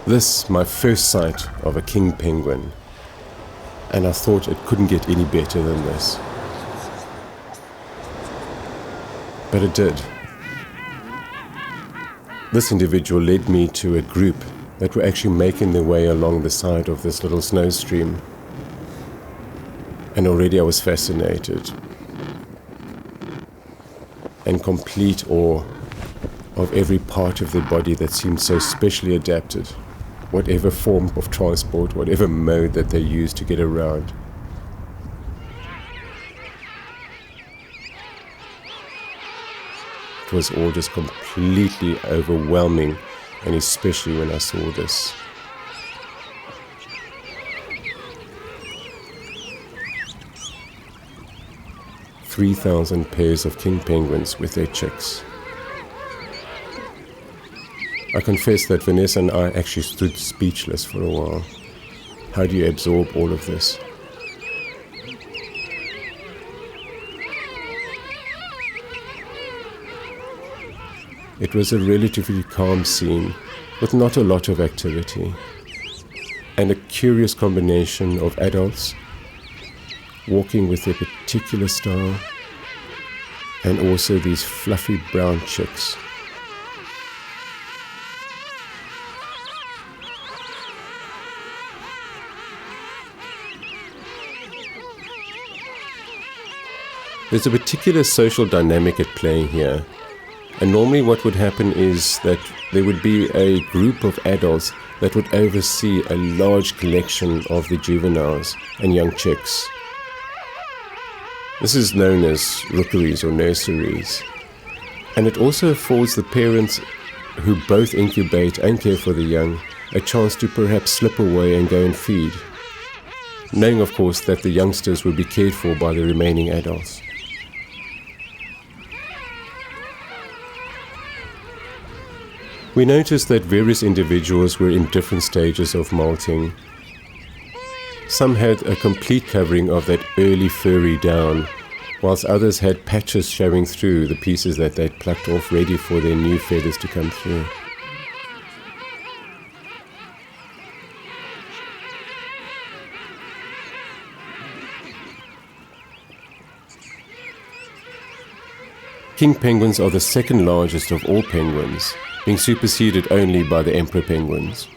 This, my first sight of a king penguin, and I thought it couldn't get any better than this. But it did. This individual led me to a group that were actually making their way along the side of this little snow stream. And already I was fascinated and complete awe of every part of their body that seemed so specially adapted, whatever form of transport, whatever mode that they used to get around. It was all just completely overwhelming, and especially when I saw this. "3,000 pairs of king penguins with their chicks." I confess that Vanessa and I actually stood speechless for a while. How do you absorb all of this? It was a relatively calm scene with not a lot of activity, and a curious combination of adults walking with their particular style and also these fluffy brown chicks. There's a particular social dynamic at play here, and normally what would happen is that there would be a group of adults that would oversee a large collection of the juveniles and young chicks. This is known as rookeries or nurseries, and it also affords the parents who both incubate and care for the young a chance to perhaps slip away and go and feed, knowing of course that the youngsters will be cared for by the remaining adults. We noticed that various individuals were in different stages of molting. Some had a complete covering of that early furry down, whilst others had patches showing through the pieces that they'd plucked off ready for their new feathers to come through. King penguins are the second largest of all penguins, being superseded only by the emperor penguins.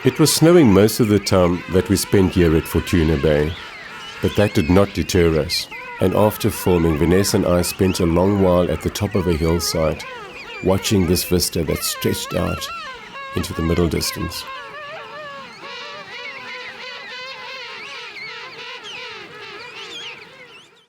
It was snowing most of the time that we spent here at Fortuna Bay, but that did not deter us, and after filming, Vanessa and I spent a long while at the top of a hillside, watching this vista that stretched out into the middle distance.